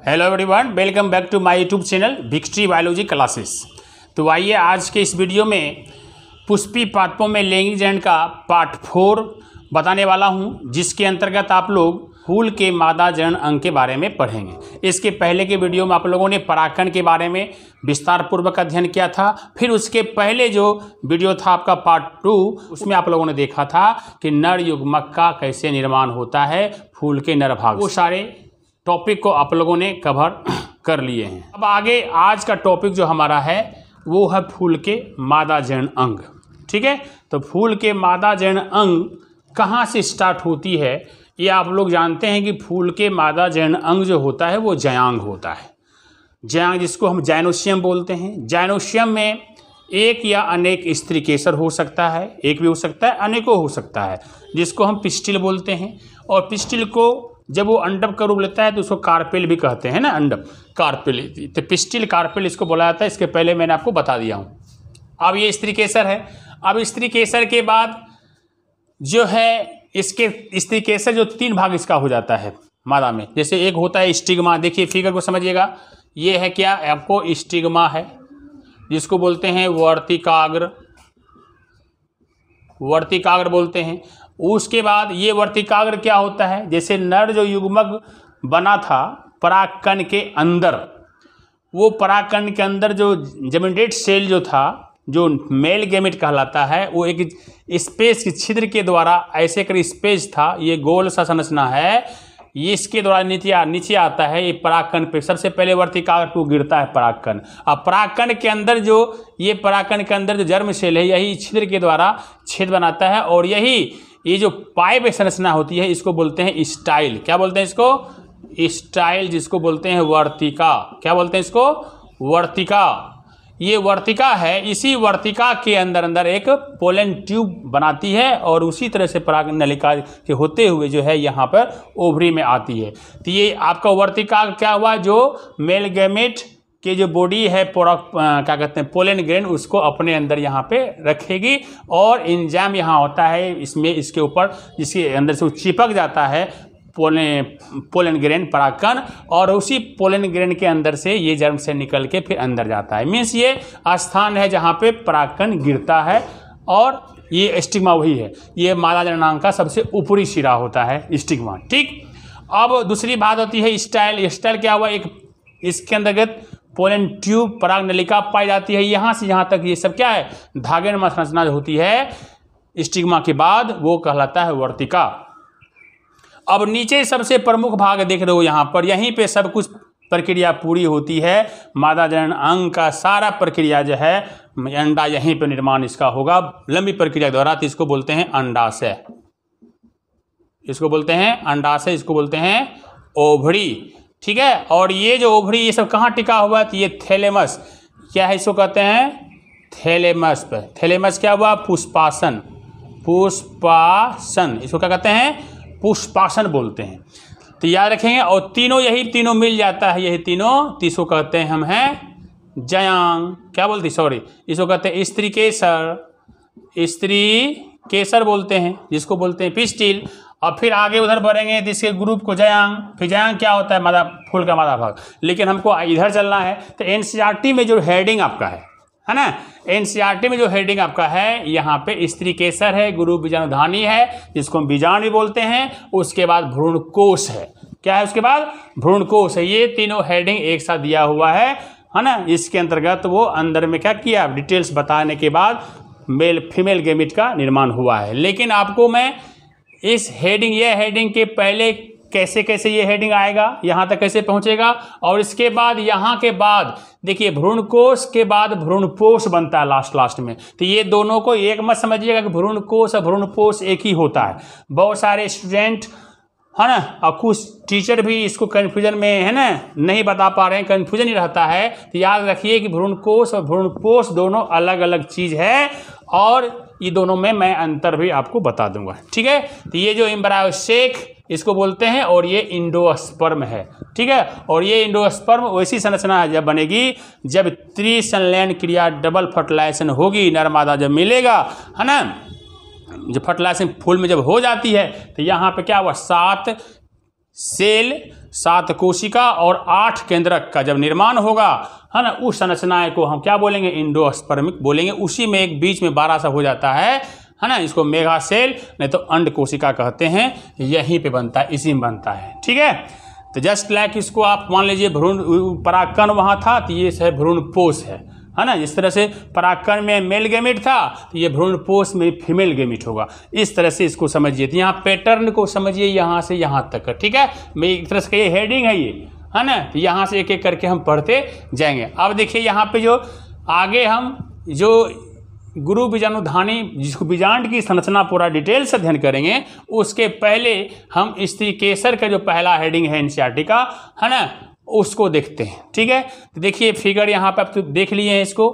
Hello everyone, welcome back to my YouTube channel Victory Biology Classes. तो आइए आज के इस वीडियो में पुष्पी पादपों में लैंगिक जनन का पार्ट 4 बताने वाला हूं, जिसके अंतर्गत आप लोग फूल के मादा जनन अंग के बारे में पढ़ेंगे। इसके पहले के वीडियो में आप लोगों ने परागकण के बारे में विस्तार पूर्वक अध्ययन किया था। फिर उसके पहले जो वीडियो था आपका पार्ट 2, उसमें आप लोगों ने देखा था कि नर युग्मक का कैसे निर्माण होता है फूल के नर भाग। वो सारे टॉपिक को आप लोगों ने कवर कर लिए हैं। अब आगे आज का टॉपिक जो हमारा है वो है फूल के मादा जनन अंग। ठीक है, तो फूल के मादा जनन अंग कहाँ से स्टार्ट होती है ये आप लोग जानते हैं कि फूल के मादा जनन अंग जो होता है वो जयांग होता है। जयांग जिसको हम जाइनोसियम बोलते हैं। जाइनोसियम में एक या अनेक स्त्री केसर हो सकता है, एक भी हो सकता है, अनेकों हो सकता है, जिसको हम पिस्टिल बोलते हैं। और पिस्टिल को जब वो अंडप का रूप लेता है तो उसको कार्पेल भी कहते हैं ना, अंडप कार्पेल। तो पिस्टिल कार्पेल इसको बोला जाता है। इसके पहले मैंने आपको बता दिया हूँ। अब ये स्त्री केसर है। अब स्त्री केसर के बाद जो है इसके स्त्री केसर जो 3 भाग इसका हो जाता है मादा में। जैसे एक होता है स्टिग्मा, देखिए फिगर को समझिएगा। ये है क्या, आपको स्टिग्मा है, जिसको बोलते हैं वर्तिकाग्र, वर्तिकाग्र बोलते हैं। उसके बाद ये वर्तिकाग्र क्या होता है, जैसे नर जो युग्मक बना था परागकण के अंदर, वो परागकण के अंदर जो जेमिनेटेड सेल जो था, जो मेल गैमेट कहलाता है, वो एक स्पेस की छिद्र के द्वारा ऐसे कर स्पेस था, ये गोल सा संरचना है, ये इसके द्वारा नीचे आता है। ये परागकण पे सबसे पहले वर्तिकाग्र को गिरता है परागकण। अब परागकण के अंदर जो ये परागकण के अंदर जो जर्म सेल है, यही छिद्र के द्वारा छेद बनाता है। और यही ये जो पाइप संरचना होती है इसको बोलते हैं स्टाइल। क्या बोलते हैं इसको? स्टाइल, जिसको बोलते हैं वर्तिका। क्या बोलते हैं इसको? वर्तिका। ये वर्तिका है। इसी वर्तिका के अंदर एक पोलन ट्यूब बनाती है और उसी तरह से पराग नलिका के होते हुए जो है यहाँ पर ओवरी में आती है। तो ये आपका वर्तिका क्या हुआ, जो मेल गैमेट के जो बॉडी है क्या कहते हैं पोलन ग्रेन, उसको अपने अंदर यहाँ पे रखेगी। और एंजाइम यहाँ होता है इसमें, इसके ऊपर जिसके अंदर से वो चिपक जाता है पोलन ग्रेन परागकण, और उसी पोलन ग्रेन के अंदर से ये जर्म से निकल के फिर अंदर जाता है। मीन्स ये स्थान है जहाँ पे परागकण गिरता है। और ये स्टिग्मा वही है, ये मादा जननांग का सबसे ऊपरी सिरा होता है स्टिग्मा। ठीक, अब दूसरी बात होती है स्टाइल। स्टाइल क्या हुआ, एक इसके अंतर्गत पोलन ट्यूब पराग नलिका पाई जाती है। यहाँ से यहाँ तक ये सब क्या है, धागे नुमा संरचना जो होती है स्टिग्मा के बाद, वो कहलाता है वर्तिका। अब नीचे सबसे प्रमुख भाग देख रहे हो यहाँ पर, यहीं पे सब कुछ प्रक्रिया पूरी होती है। मादा जनन अंग का सारा प्रक्रिया जो है, अंडा यहीं पे निर्माण इसका होगा लंबी प्रक्रिया के द्वारा। तो इसको बोलते हैं अंडाशय, इसको बोलते हैं अंडाशय, इसको बोलते हैं ओवरी। ठीक है, और ये जो ओवरी ये सब कहाँ टिका हुआ है, तो ये थैलेमस, क्या है इसको कहते हैं थैलेमस पे। थैलेमस क्या हुआ, पुष्पासन, पुष्पासन, इसको क्या कहते हैं पुष्पासन बोलते हैं। तो याद रखेंगे। और यही तीनों मिल जाता है, यही तीनों, इसको कहते हैं हम हैं जयांग। क्या बोलते हैं, सॉरी, इसको कहते हैं स्त्री केसर, स्त्री केसर बोलते हैं, जिसको बोलते हैं पिस्टिल। और फिर आगे उधर बढ़ेंगे तो इसके ग्रुप को जयांग। फिर जयांग क्या होता है, मादा फूल का मादा भाग। लेकिन हमको इधर चलना है तो एनसीईआरटी में जो हेडिंग आपका है ना, एनसीईआरटी में जो हेडिंग आपका है, यहाँ पे स्त्री केसर है, गुरु बीजाणुधानी है, जिसको हम बीजाणु भी बोलते हैं। उसके बाद भ्रूणकोश है। क्या है उसके बाद? भ्रूणकोश है। ये तीनों हेडिंग एक साथ दिया हुआ है ना। इसके अंतर्गत वो अंदर में क्या किया, डिटेल्स बताने के बाद मेल फीमेल गैमेट का निर्माण हुआ है। लेकिन आपको मैं इस हेडिंग, ये हेडिंग के पहले कैसे कैसे ये हेडिंग आएगा, यहाँ तक कैसे पहुँचेगा, और इसके बाद यहाँ के बाद देखिए भ्रूणकोश के बाद भ्रूणपोष बनता है लास्ट में। तो ये दोनों को एक मत समझिएगा कि भ्रूणकोश और भ्रूणपोष एक ही होता है। बहुत सारे स्टूडेंट है ना, और कुछ टीचर भी इसको कन्फ्यूजन में है ना, नहीं बता पा रहे हैं, कन्फ्यूजन ही रहता है। तो याद रखिए कि भ्रूणकोश और भ्रूणपोष दोनों अलग अलग चीज़ है, और ये दोनों में मैं अंतर भी आपको बता दूंगा। ठीक है, तो ये जो एम्ब्रायोसेक इसको बोलते हैं, और ये इंडोस्पर्म है। ठीक है, और ये इंडोस्पर्म वैसी संरचना जब बनेगी जब त्रिसंलयन क्रिया, डबल फर्टिलाइजेशन होगी, नर मादा जब मिलेगा, है ना, जब फर्टिलाइजेशन फूल में जब हो जाती है तो यहाँ पे क्या हुआ, 7 सेल, 7 कोशिका और 8 केंद्रक का जब निर्माण होगा, है ना, उस संरचना को हम क्या बोलेंगे, एंडोस्पर्मिक बोलेंगे। उसी में एक बीच में 12 सा हो जाता है ना, इसको मेगा सेल नहीं तो अंड कोशिका कहते हैं। यहीं पे बनता है, इसी में बनता है, ठीक है। तो जस्ट लाइक इसको आप मान लीजिए भ्रूण परागकण वहाँ था, तो ये है भ्रूणपोष है ना। जिस तरह से परागकण में मेल गैमेट था, तो ये भ्रूणपोष में फीमेल गैमेट होगा। इस तरह से इसको समझिए। तो यहाँ पैटर्न को समझिए यहाँ से यहाँ तक, ठीक है। मैं एक तरह से ये हेडिंग है, ये है ना। तो यहाँ से एक एक करके हम पढ़ते जाएंगे। अब देखिए यहाँ पे जो आगे हम जो गुरु बीजाणुधानी, जिसको बीजांड की संरचना पूरा डिटेल से अध्ययन करेंगे, उसके पहले हम स्त्री केसर का जो पहला हेडिंग है एनसीईआरटी का, है ना, उसको देखते हैं, ठीक है। तो देखिए फिगर यहाँ पे आप तो देख लिए हैं इसको,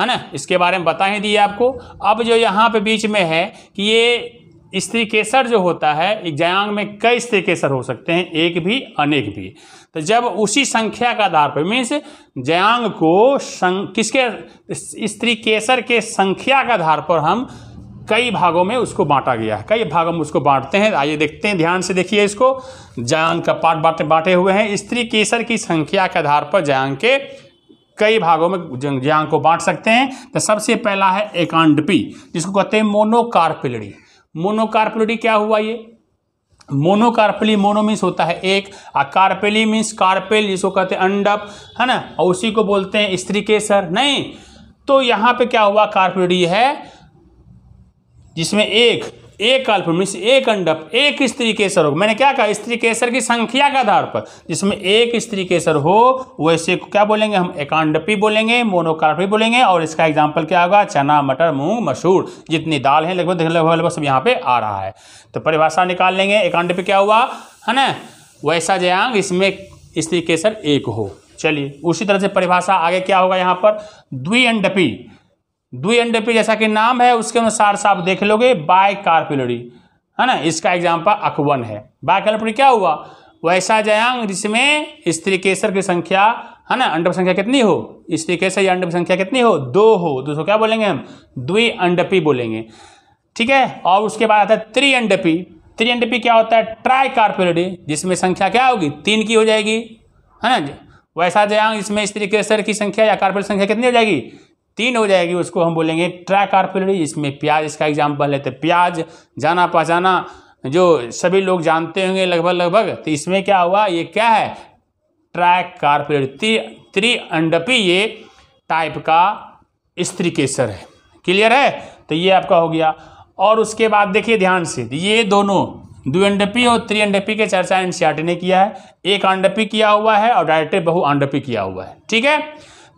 है ना, इसके बारे में बता ही दिया आपको। अब जो यहाँ पे बीच में है कि ये स्त्री केसर जो होता है, एक जयांग में कई स्त्री केसर हो सकते हैं, एक भी अनेक भी। तो जब उसी संख्या का आधार पर मीन्स जयांग को किसके स्त्री केसर के संख्या के आधार पर हम कई भागों में उसको बांटा गया है, कई भागों में उसको बांटते हैं। आइए देखते हैं, ध्यान से देखिए इसको। जयांग का पार्ट बांटे हुए हैं। स्त्री केसर की संख्या के आधार पर जयांग के कई भागों में जयांग को बांट सकते हैं। तो सबसे पहला है एकांडपी, जिसको कहते हैं मोनोकार्पेलिडी। मोनोकार्पेलिडी क्या हुआ, ये मोनोकार्पेली, मोनो मीन्स होता है एक, और कार्पेली मीन्स कार्पेल, जिसको कहते हैं अंडप, है ना, और उसी को बोलते हैं स्त्री केसर। नहीं, तो यहाँ पे क्या हुआ, कार्पेलिडी है जिसमें एक कार्पेल मीन्स एक अंडप, एक स्त्री केसर हो। मैंने क्या कहा, स्त्री केसर की संख्या के आधार पर जिसमें एक स्त्री केसर हो, वैसे क्या बोलेंगे हम, एकांडपी बोलेंगे, मोनोकार्पेली बोलेंगे। और इसका एग्जाम्पल क्या होगा, चना, मटर, मूंग, मसूर, जितनी दाल है लगभग सब यहाँ पे आ रहा है। तो परिभाषा निकाल लेंगे, एकांडपी क्या हुआ, है ना, वैसा जयांग इसमें स्त्री केसर एक हो। चलिए उसी तरह से परिभाषा आगे क्या होगा यहाँ पर, द्विअंडपी। द्विअंडपी जैसा कि नाम है उसके अनुसार से आप देख लोगे, बाइकार्पेलिडी, है ना, इसका एग्जाम्पल अकवन है। बाइकार्पेलिडी क्या हुआ, वैसा जयांग जिसमें स्त्री केसर की संख्या, है ना, अंडप संख्या कितनी हो, स्त्री केसर या अंडप संख्या कितनी हो, 2 हो, दूसरों क्या बोलेंगे हम, द्विअंडपी बोलेंगे, ठीक है। और उसके बाद आता है त्रिअंडपी। त्रिअंडपी क्या होता है, ट्राइकार्पेलिडी, जिसमें संख्या क्या होगी, 3 की हो जाएगी, है ना। वैसा जयांग इसमें स्त्री केसर की संख्या या कार्पेल संख्या कितनी हो जाएगी, 3 हो जाएगी, उसको हम बोलेंगे ट्राइकार्पेलिडी। इसमें प्याज इसका एग्जाम्पल है। तो प्याज जाना पहचाना जो सभी लोग जानते होंगे लगभग। तो इसमें क्या हुआ, ये क्या है, ट्राइकार्पेलिडी, त्रिअंडपी, ये टाइप का स्त्री केसर है। क्लियर है, तो ये आपका हो गया। और उसके बाद देखिए ध्यान से, ये दोनों द्विअंडपी और त्रिअंडपी के चर्चा एनसीईआरटी ने किया है। एक अंडपी किया हुआ है और डायरेक्ट बहुअंडपी किया हुआ है, ठीक है।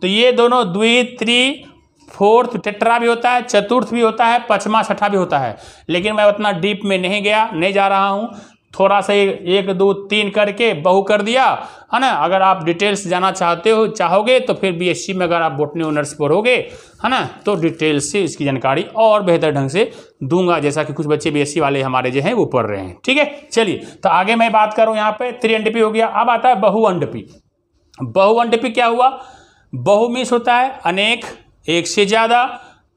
तो ये दोनों द्वि, त्रि, फोर्थ, टेट्रा भी होता है, चतुर्थ भी होता है, पांचवा, छठा भी होता है। लेकिन मैं उतना डीप में नहीं जा रहा हूँ। थोड़ा सा 1, 2, 3 करके बहु कर दिया, है ना। अगर आप डिटेल्स जाना चाहोगे तो फिर बीएससी में अगर आप बॉटनी ऑनर्स पढ़ोगे, है ना, तो डिटेल से इसकी जानकारी और बेहतर ढंग से दूंगा, जैसा कि कुछ बच्चे बीएससी वाले हमारे जो हैं वो पढ़ रहे हैं, ठीक है। चलिए, तो आगे मैं बात करूँ, यहाँ पे त्रिअंडपी हो गया। अब आता है बहुअंडपी। बहुअंडपी क्या हुआ, बहु मीन्स होता है अनेक, एक से ज़्यादा,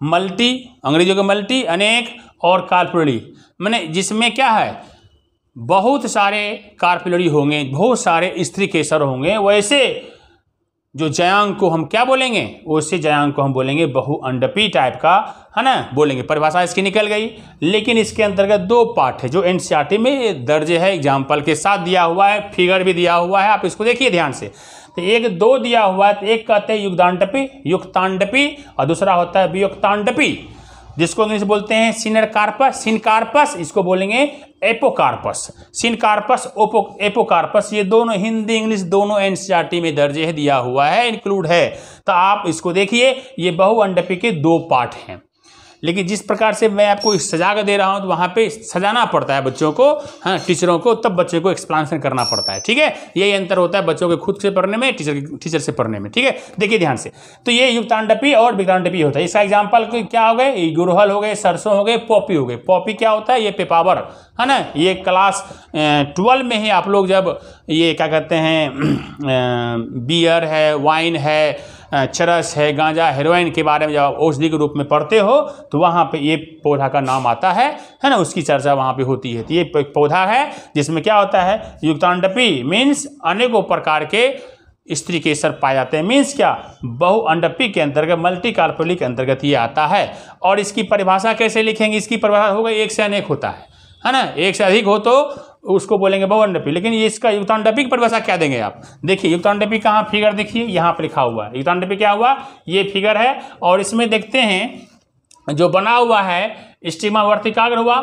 मल्टी, अंग्रेजों के मल्टी, अनेक, और कार्पेलिडी माने जिसमें क्या है, बहुत सारे कार्पेलिडी होंगे, बहुत सारे स्त्री केसर होंगे। वैसे जो जयांग को हम क्या बोलेंगे, वैसे जयांग को हम बोलेंगे बहुअंडपी टाइप का, है ना, बोलेंगे। परिभाषा इसकी निकल गई। लेकिन इसके अंतर्गत 2 पार्ट है जो एनसीईआरटी में दर्ज है, एग्जाम्पल के साथ दिया हुआ है, फिगर भी दिया हुआ है, आप इसको देखिए ध्यान से। तो 1, 2 दिया हुआ है। तो एक कहते हैं युक्तांडपी, और दूसरा होता है वियुक्तांडपी, जिसको इंग्लिश बोलते हैं सिनकार्पस, इसको बोलेंगे एपोकार्पस। सिनकार्पस, एपोकार्पस, ये दोनों हिंदी इंग्लिश दोनों एनसीईआरटी में दर्ज है, दिया हुआ है, इंक्लूड है। तो आप इसको देखिए, ये बहुअंडपी के 2 पार्ट हैं। लेकिन जिस प्रकार से मैं आपको सजा कर दे रहा हूं, तो वहां पे सजाना पड़ता है बच्चों को, हाँ, टीचरों को, तब बच्चे को एक्सप्लेनेशन करना पड़ता है, ठीक है। यही अंतर होता है बच्चों के खुद से पढ़ने में, टीचर से पढ़ने में, ठीक है। देखिए ध्यान से, तो ये युक्तांडपी और विक्तांडपी होता है। इसका एग्जाम्पल क्या हो गए, गुड़हल हो गए, सरसों हो गए, पॉपी हो गए। पॉपी क्या होता है, ये पेपावर, है ना। ये क्लास 12 में ही आप लोग जब ये क्या कहते हैं, बियर है, वाइन है, चरस है, गांजा, हेरोइन के बारे में जब औषधि के रूप में पढ़ते हो तो वहाँ पे ये पौधा का नाम आता है ना, उसकी चर्चा वहाँ पे होती है। तो ये पौधा है जिसमें क्या होता है, युक्तांडपी मीन्स अनेकों प्रकार के स्त्री केसर पाए जाते हैं। मीन्स क्या, बहुअंडपी के अंतर्गत, मल्टी कार्पोली के अंतर्गत ये आता है। और इसकी परिभाषा कैसे लिखेंगे, इसकी परिभाषा होगा एक से अनेक होता है ना, एक से अधिक हो तो उसको बोलेंगे बहुअंडपी। लेकिन ये इसका युक्तांडपी की परिभाषा क्या देंगे आप, देखिए युक्तांडपी कहाँ, फिगर देखिए यहाँ पर लिखा हुआ है। युक्तांडपी क्या हुआ, ये फिगर है और इसमें देखते हैं जो बना हुआ है स्टिग्मा वर्तिकाग्र हुआ,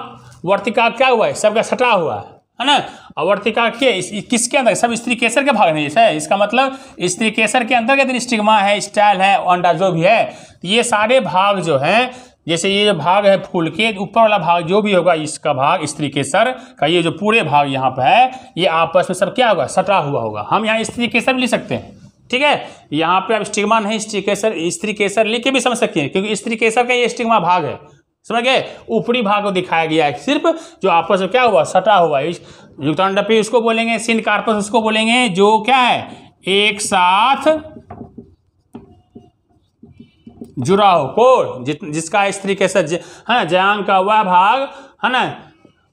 वर्तिकाग्र क्या हुआ है, सबका सटा हुआ है ना। और वर्तिकाग्र के किसके अंदर, सब स्त्री केसर के भाग नहीं है, इसका मतलब स्त्री केसर के अंदर स्टिग्मा है, स्टाइल है, अंडा जो भी है, ये सारे भाग जो हैं, जैसे ये भाग है फूल के ऊपर वाला भाग जो भी होगा, इसका भाग स्त्री केसर का ये जो पूरे भाग यहाँ पे है, ये आपस में सब क्या होगा, सटा हुआ होगा। हम यहाँ स्त्री केसर भी लिख सकते हैं, ठीक है। यहाँ पे अब स्टिग्मा नहीं, स्त्री केसर लिख के भी समझ सकते हैं, क्योंकि स्त्री केसर का ये स्टिग्मा भाग है, समझ गए। ऊपरी भाग को दिखाया गया है सिर्फ, जो आपस में क्या हुआ, सटा हुआ है। युक्तांडपी उसको बोलेंगे, सिनकार्पस उसको बोलेंगे जो क्या है, एक साथ जुड़ा हो को, जिसका स्त्री केसर है ना, जयांग का वह भाग है ना,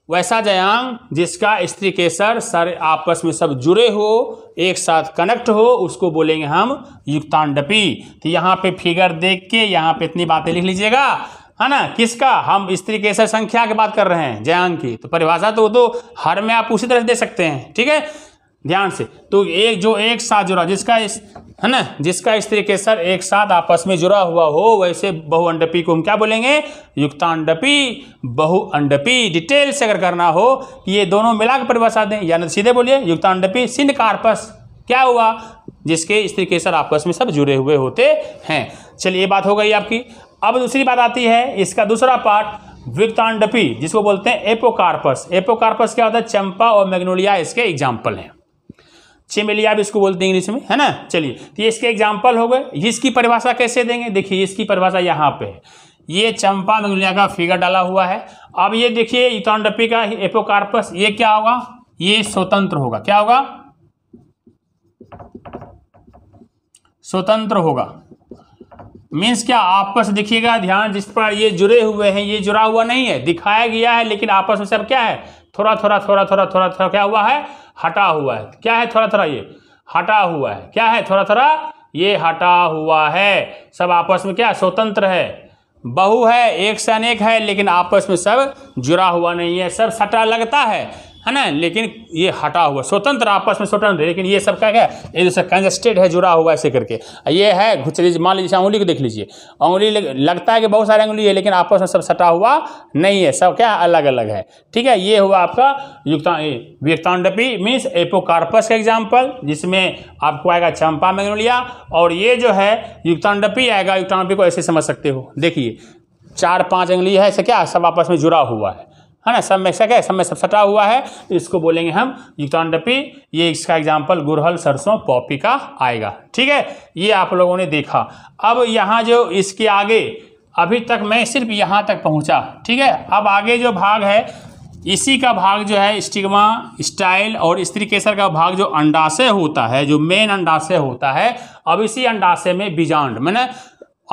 वैसा जयांग जिसका स्त्री केसर सारे आपस में सब जुड़े हो, एक साथ कनेक्ट हो, उसको बोलेंगे हम युक्तांडपी। तो यहाँ पे फिगर देख के यहाँ पे इतनी बातें लिख लीजिएगा, है ना। किसका, हम स्त्री केसर संख्या की बात कर रहे हैं, जयांग की। तो परिभाषा तो हर में आप उसी तरह से दे सकते हैं, ठीक है, ध्यान से। तो एक जो एक साथ जुड़ा, जिसका है ना, जिसका स्त्री केसर एक साथ आपस में जुड़ा हुआ हो, वैसे बहुअंडपी को हम क्या बोलेंगे, युक्तांडपी, बहुअंडपी। डिटेल से अगर करना हो कि ये दोनों मिलाकर परिभाषा दें, या तो सीधे बोलिए युक्तांडपी। सिनकार्पस क्या हुआ, जिसके स्त्री केसर आपस में सब जुड़े हुए होते हैं। चलिए ये बात हो गई आपकी। अब दूसरी बात आती है, इसका दूसरा पार्ट युक्तांडपी, जिसको बोलते हैं एपोकार्पस। एपोकार्पस क्या होता है, चंपा और मैग्नोलिया इसके एग्जाम्पल हैं। चमेलिया भी इसको बोलते हैं इंग्लिश में, है ना। चलिए, तो ये इसके एग्जाम्पल हो गए। इसकी परिभाषा कैसे देंगे, देखिए इसकी परिभाषा यहाँ पे है, ये चंपा मैग्नोलिया का फिगर डाला हुआ है। अब ये देखिए युक्तांडपी का एपोकार्पस, ये क्या होगा, ये स्वतंत्र होगा। क्या होगा, स्वतंत्र होगा। मीन्स क्या, आपस देखिएगा ध्यान, जिस पर ये जुड़े हुए हैं, ये जुड़ा हुआ नहीं है, दिखाया गया है, लेकिन आपस में सब क्या है, थोड़ा थोड़ा थोड़ा थोड़ा थोड़ा थोड़ा क्या हुआ है, हटा हुआ है। क्या है, थोड़ा थोड़ा ये हटा हुआ है। क्या है, थोड़ा थोड़ा ये हटा हुआ है। सब आपस में क्या, स्वतंत्र है, बहु है, एक से अनेक है, लेकिन आपस में सब जुड़ा हुआ नहीं है, सब सटा लगता है ना, लेकिन ये हटा हुआ, स्वतंत्र, आपस में स्वतंत्र, लेकिन ये सब क्या है, ये जैसे कंजस्टेड है, जुड़ा हुआ ऐसे करके। ये है घुचरी, मान लीजिए उंगली को देख लीजिए, उंगली लगता है कि बहुत सारे उंगली है, लेकिन आपस में सब सटा हुआ नहीं है, सब क्या अलग अलग है, ठीक है। ये हुआ आपका युक्तांडपी मीन्स एपोकार्पस का एग्जाम्पल, जिसमें आपको आएगा चंपा मैग्नोलिया, और ये जो है युक्तांडपी आएगा। युक्तांडपी को ऐसे समझ सकते हो, देखिए 4-5 उंगली है, ऐसे क्या सब आपस में जुड़ा हुआ है ना, सब में क्या है, सब में सब सटा हुआ है, इसको बोलेंगे हम युक्तांडपी। ये इसका एग्जाम्पल गुड़हल, सरसों, पॉपी का आएगा, ठीक है। ये आप लोगों ने देखा। अब यहाँ जो इसके आगे, अभी तक मैं सिर्फ यहाँ तक पहुँचा, ठीक है। अब आगे जो भाग है, इसी का भाग जो है स्टिग्मा, स्टाइल और स्त्री केसर का भाग जो अंडाशय होता है, जो मेन अंडाशय होता है, अब इसी अंडाशय में बीजांड, मैंने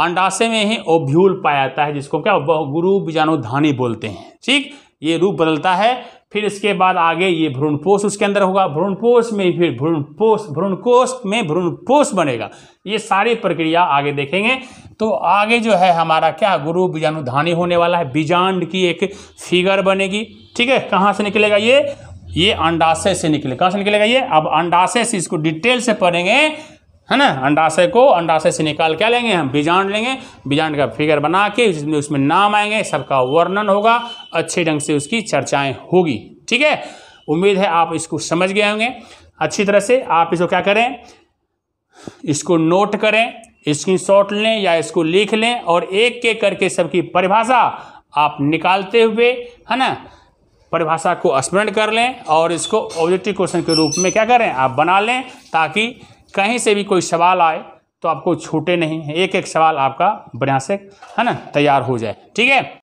अंडाशय में ही ओव्यूल पाया जाता है, जिसको क्या गुरु बीजाणुधानी बोलते हैं, ठीक। ये रूप बदलता है, फिर इसके बाद आगे ये भ्रूणपोष उसके अंदर होगा, भ्रूणपोष में फिर भ्रूणकोष में भ्रूणपोष बनेगा। ये सारी प्रक्रिया आगे देखेंगे। तो आगे जो है हमारा क्या, गुरु बीजाणुधानी होने वाला है, बीजांड की एक फिगर बनेगी, ठीक है। कहाँ से निकलेगा ये अंडाशय से निकले। कहाँ से निकलेगा ये, अब अंडाशय से इसको डिटेल से पढ़ेंगे, है ना। अंडाशय से निकाल क्या लेंगे हम, बीजांड लेंगे, बीजांड का फिगर बना के उसमें नाम आएंगे, सबका वर्णन होगा, अच्छे ढंग से उसकी चर्चाएं होगी, ठीक है। उम्मीद है आप इसको समझ गए होंगे अच्छी तरह से। आप इसको क्या करें, इसको नोट करें, स्क्रीनशॉट लें या इसको लिख लें, और एक एक करके सबकी परिभाषा आप निकालते हुए, है ना, परिभाषा को स्मरण कर लें, और इसको ऑब्जेक्टिव क्वेश्चन के रूप में क्या करें, आप बना लें, ताकि कहीं से भी कोई सवाल आए तो आपको छूटे नहीं, एक एक सवाल आपका बढ़िया से, है ना, तैयार हो जाए, ठीक है।